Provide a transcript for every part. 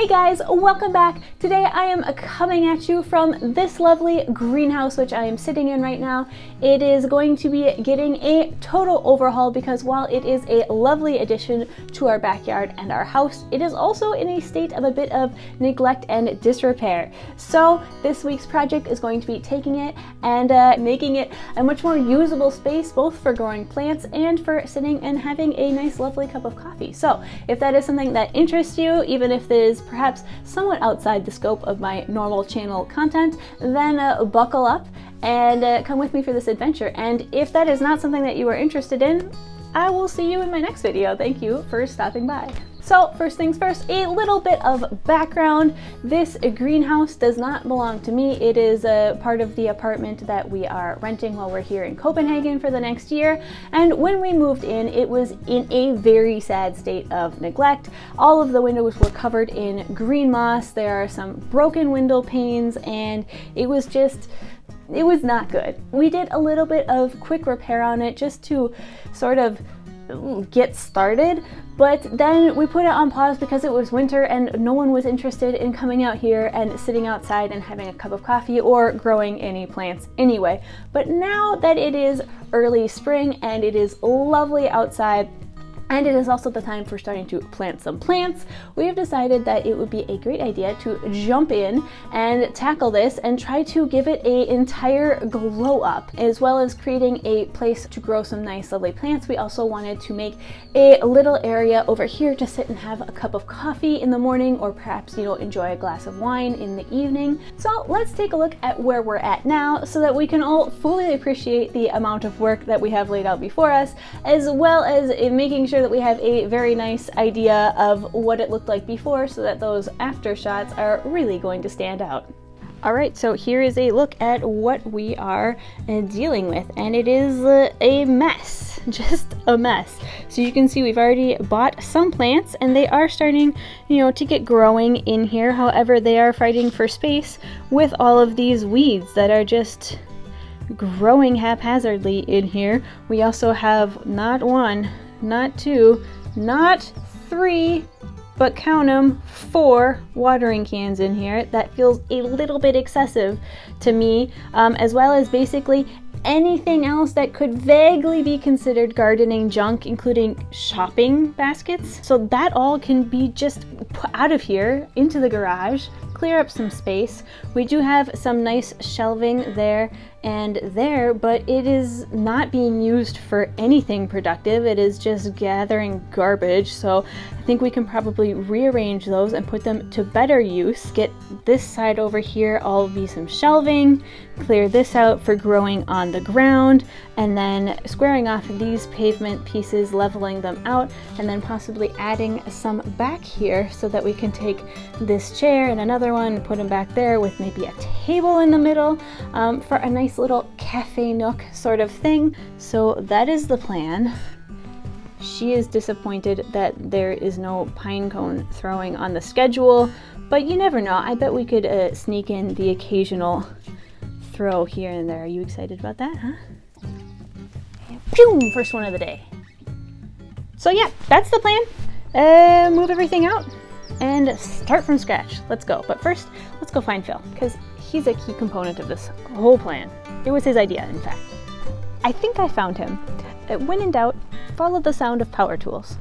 Hey guys, welcome back. Today I am coming at you from this lovely greenhouse which I am sitting in right now. It is going to be getting a total overhaul because while it is a lovely addition to our backyard and our house, it is also in a state of a bit of neglect and disrepair. So this week's project is going to be taking it and making it a much more usable space, both for growing plants and for sitting and having a nice lovely cup of coffee. So if that is something that interests you, even if it is perhaps somewhat outside the scope of my normal channel content, then buckle up and come with me for this adventure. And if that is not something that you are interested in, I will see you in my next video. Thank you for stopping by. So first things first, a little bit of background. This greenhouse does not belong to me. It is a part of the apartment that we are renting while we're here in Copenhagen for the next year. And when we moved in, it was in a very sad state of neglect. All of the windows were covered in green moss. There are some broken window panes, and it was not good. We did a little bit of quick repair on it just to sort of get started, but then we put it on pause because it was winter and no one was interested in coming out here and sitting outside and having a cup of coffee or growing any plants anyway. But now that it is early spring and it is lovely outside, and it is also the time for starting to plant some plants, we have decided that it would be a great idea to jump in and tackle this and try to give it an entire glow up, as well as creating a place to grow some nice lovely plants. We also wanted to make a little area over here to sit and have a cup of coffee in the morning, or perhaps, enjoy a glass of wine in the evening. So let's take a look at where we're at now so that we can all fully appreciate the amount of work that we have laid out before us, as well as making sure that we have a very nice idea of what it looked like before, so that those after shots are really going to stand out. All right, so here is a look at what we are dealing with, and it is a mess, just a mess. So you can see we've already bought some plants and they are starting, to get growing in here. However, they are fighting for space with all of these weeds that are just growing haphazardly in here. We also have not one, not two, not three, but count them, 4 watering cans in here. That feels a little bit excessive to me, as well as basically anything else that could vaguely be considered gardening junk, including shopping baskets. So that all can be just put out of here into the garage, clear up some space. We do have some nice shelving there and there, but it is not being used for anything productive. It is just gathering garbage. So I think we can probably rearrange those and put them to better use. Get this side over here, all be some shelving, clear this out for growing on the ground, and then squaring off these pavement pieces, leveling them out, and then possibly adding some back here so that we can take this chair and another one, put them back there with maybe a table in the middle for a nice little cafe nook sort of thing. So that is the plan. She is disappointed that there is no pine cone throwing on the schedule, but you never know. I bet we could sneak in the occasional throw here and there. Are you excited about that, huh? Pew! First one of the day. So yeah, that's the plan. Move everything out and start from scratch. Let's go. But first, let's go find Phil, because he's a key component of this whole plan. It was his idea, in fact. I think I found him. When in doubt, follow the sound of power tools.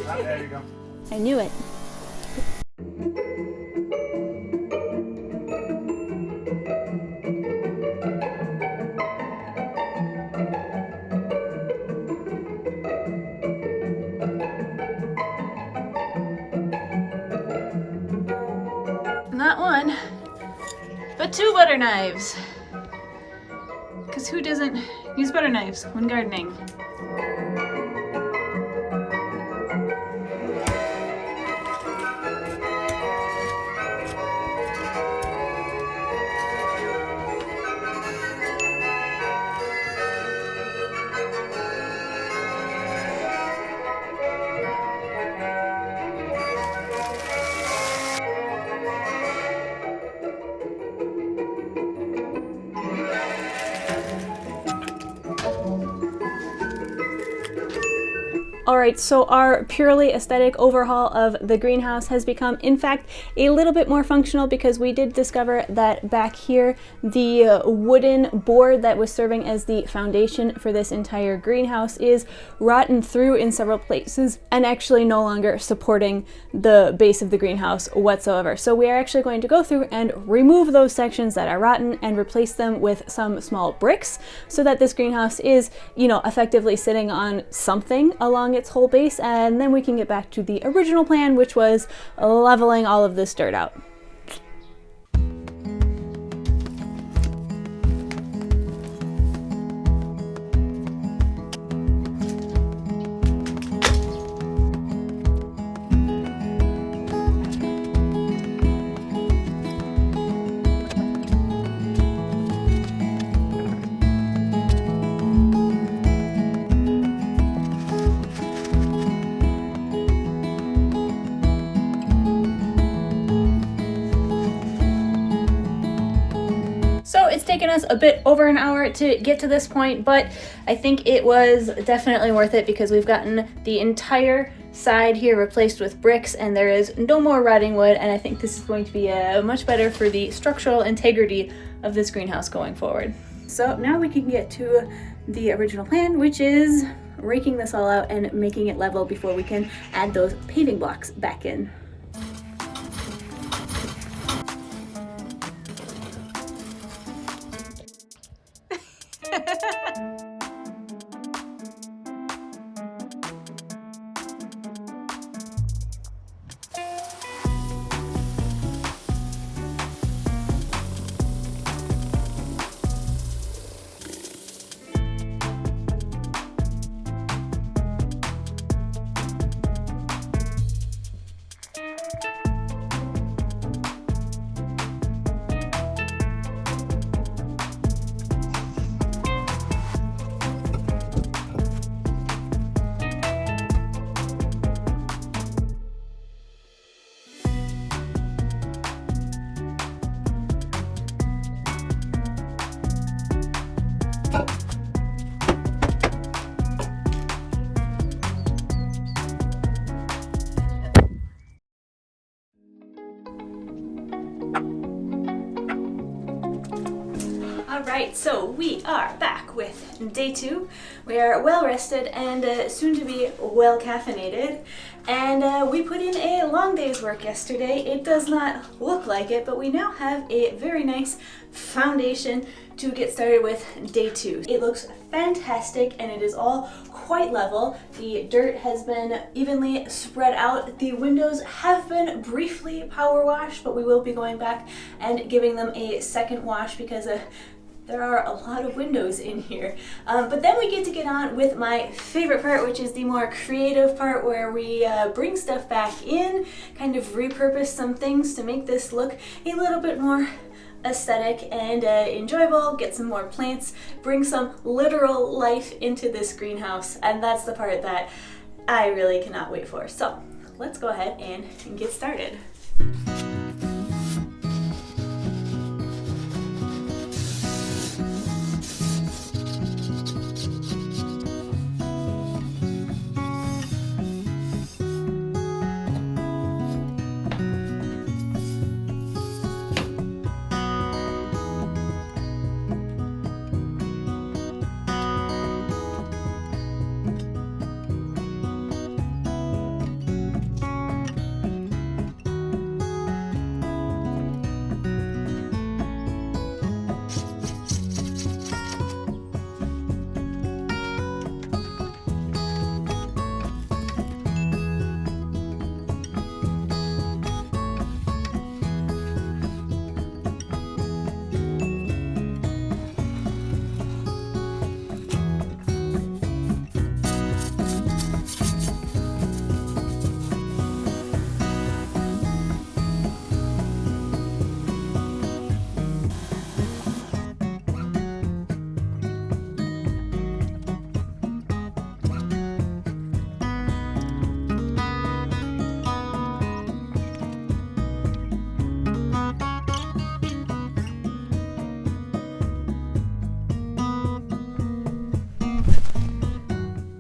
There you go. I knew it. Not one, but 2 butter knives. Because who doesn't use butter knives when gardening? Alright, so our purely aesthetic overhaul of the greenhouse has become, in fact, a little bit more functional because we did discover that back here, the wooden board that was serving as the foundation for this entire greenhouse is rotten through in several places and actually no longer supporting the base of the greenhouse whatsoever. So we are actually going to go through and remove those sections that are rotten and replace them with some small bricks so that this greenhouse is, you know, effectively sitting on something along its whole base, and then we can get back to the original plan, which was leveling all of this dirt out. So it's taken us a bit over an hour to get to this point, but I think it was definitely worth it because we've gotten the entire side here replaced with bricks and there is no more rotting wood, and I think this is going to be much better for the structural integrity of this greenhouse going forward. So now we can get to the original plan, which is raking this all out and making it level before we can add those paving blocks back in. Alright, so we are back with day 2. We are well rested and soon to be well caffeinated. And we put in a long day's work yesterday. It does not look like it, but we now have a very nice foundation to get started with day 2. It looks fantastic and it is all quite level. The dirt has been evenly spread out. The windows have been briefly power washed, but we will be going back and giving them a second wash because there are a lot of windows in here. But then we get to get on with my favorite part, which is the more creative part where we bring stuff back in, kind of repurpose some things to make this look a little bit more aesthetic and enjoyable, get some more plants, bring some literal life into this greenhouse, and that's the part that I really cannot wait for. So let's go ahead and get started.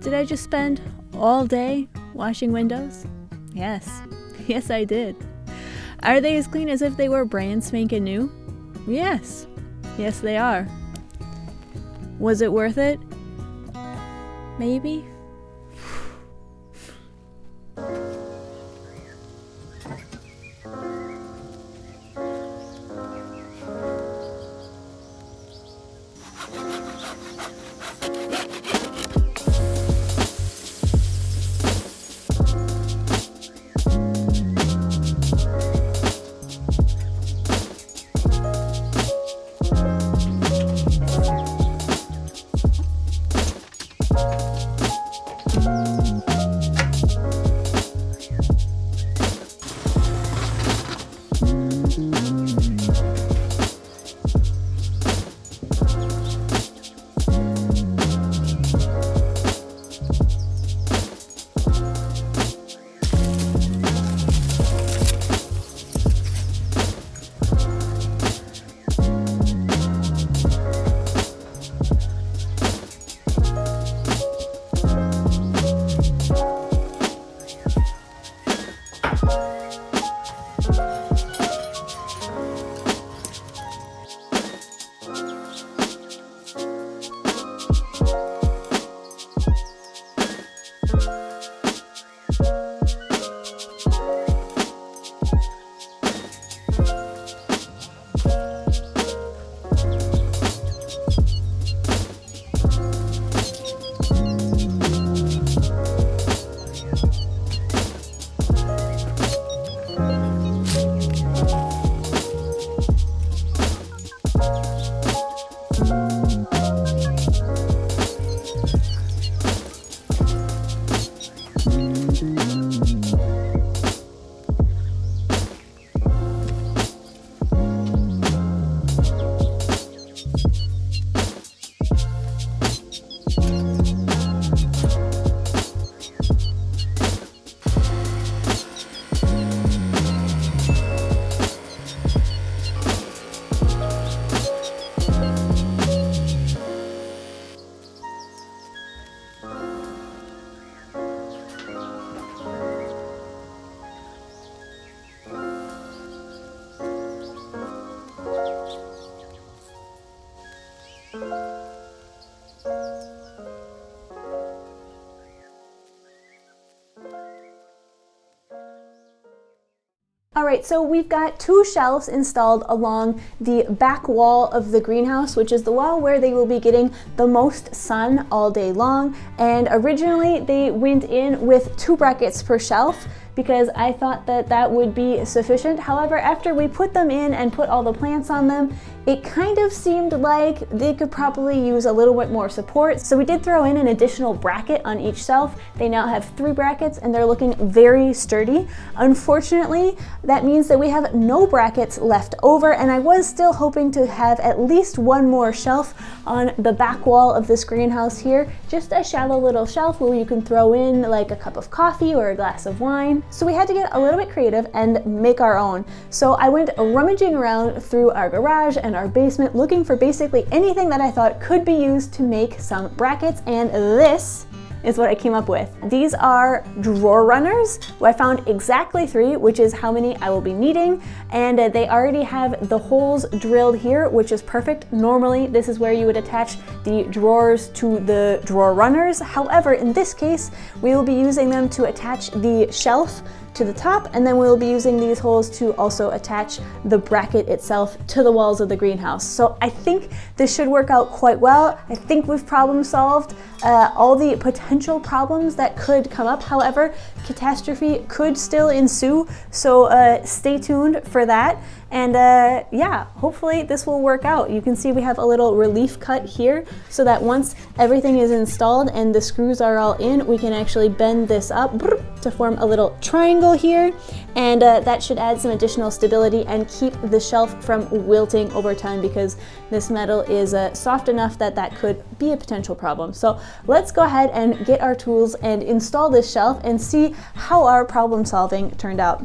Did I just spend all day washing windows? Yes. Yes, I did. Are they as clean as if they were brand spanking new? Yes. Yes, they are. Was it worth it? Maybe. Alright, so we've got 2 shelves installed along the back wall of the greenhouse, which is the wall where they will be getting the most sun all day long. And originally they went in with 2 brackets per shelf because I thought that that would be sufficient. However, after we put them in and put all the plants on them, it kind of seemed like they could probably use a little bit more support. So we did throw in an additional bracket on each shelf. They now have 3 brackets and they're looking very sturdy. Unfortunately, that means that we have no brackets left over, and I was still hoping to have at least 1 more shelf on the back wall of this greenhouse here. Just a shallow little shelf where you can throw in like a cup of coffee or a glass of wine. So we had to get a little bit creative and make our own. So I went rummaging around through our garage and our basement looking for basically anything that I thought could be used to make some brackets, and this is what I came up with. These are drawer runners. I found exactly 3, which is how many I will be needing, and they already have the holes drilled here, which is perfect. Normally, this is where you would attach the drawers to the drawer runners. However, in this case, we will be using them to attach the shelf to the top, and then we'll be using these holes to also attach the bracket itself to the walls of the greenhouse. So I think this should work out quite well. I think we've problem solved all the potential problems that could come up. However, catastrophe could still ensue, so stay tuned for that. And yeah, hopefully this will work out. You can see we have a little relief cut here so that once everything is installed and the screws are all in, we can actually bend this up to form a little triangle here. And that should add some additional stability and keep the shelf from wilting over time, because this metal is soft enough that that could be a potential problem. So let's go ahead and get our tools and install this shelf and see how our problem solving turned out.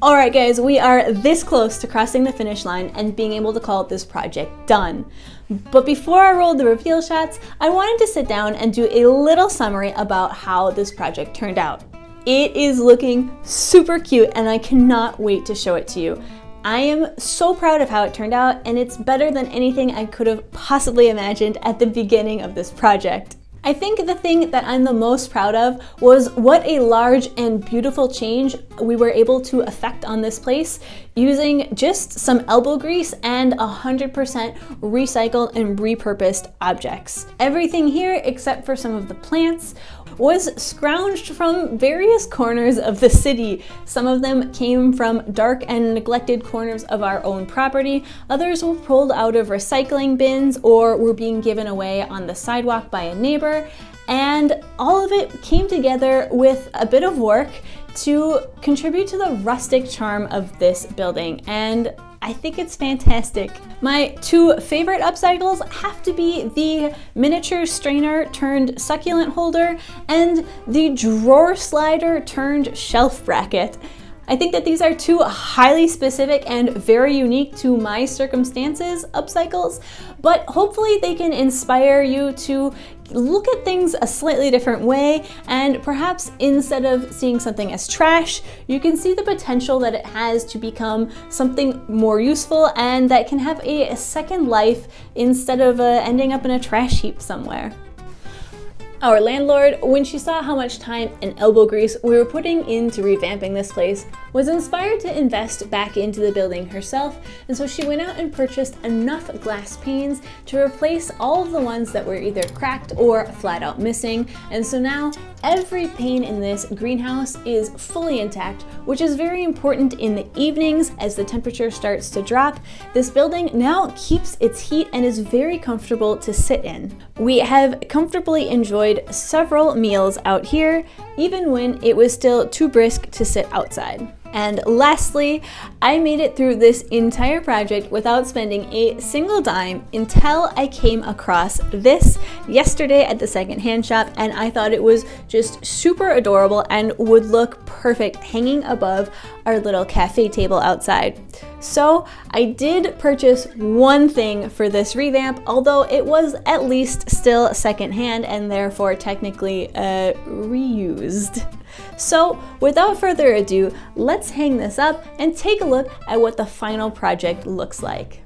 All right, guys, we are this close to crossing the finish line and being able to call this project done. But before I roll the reveal shots, I wanted to sit down and do a little summary about how this project turned out. It is looking super cute and I cannot wait to show it to you. I am so proud of how it turned out, and it's better than anything I could have possibly imagined at the beginning of this project. I think the thing that I'm the most proud of was what a large and beautiful change we were able to effect on this place using just some elbow grease and 100% recycled and repurposed objects. Everything here, except for some of the plants, was scrounged from various corners of the city. Some of them came from dark and neglected corners of our own property. Others were pulled out of recycling bins or were being given away on the sidewalk by a neighbor. And all of it came together with a bit of work to contribute to the rustic charm of this building. And I think it's fantastic. My two favorite upcycles have to be the miniature strainer turned succulent holder and the drawer slider turned shelf bracket. I think that these are two highly specific and very unique to my circumstances upcycles, but hopefully they can inspire you to look at things a slightly different way, and perhaps instead of seeing something as trash, you can see the potential that it has to become something more useful and that can have a second life instead of ending up in a trash heap somewhere. Our landlord, when she saw how much time and elbow grease we were putting into revamping this place, was inspired to invest back into the building herself, and so she went out and purchased enough glass panes to replace all of the ones that were either cracked or flat out missing. And so now every pane in this greenhouse is fully intact, which is very important in the evenings as the temperature starts to drop. This building now keeps its heat and is very comfortable to sit in. We have comfortably enjoyed several meals out here, even when it was still too brisk to sit outside. And lastly, I made it through this entire project without spending a single dime until I came across this yesterday at the secondhand shop, and I thought it was just super adorable and would look perfect hanging above our little cafe table outside. So I did purchase one thing for this revamp, although it was at least still secondhand and therefore technically reused. So without further ado, let's hang this up and take a look at what the final project looks like.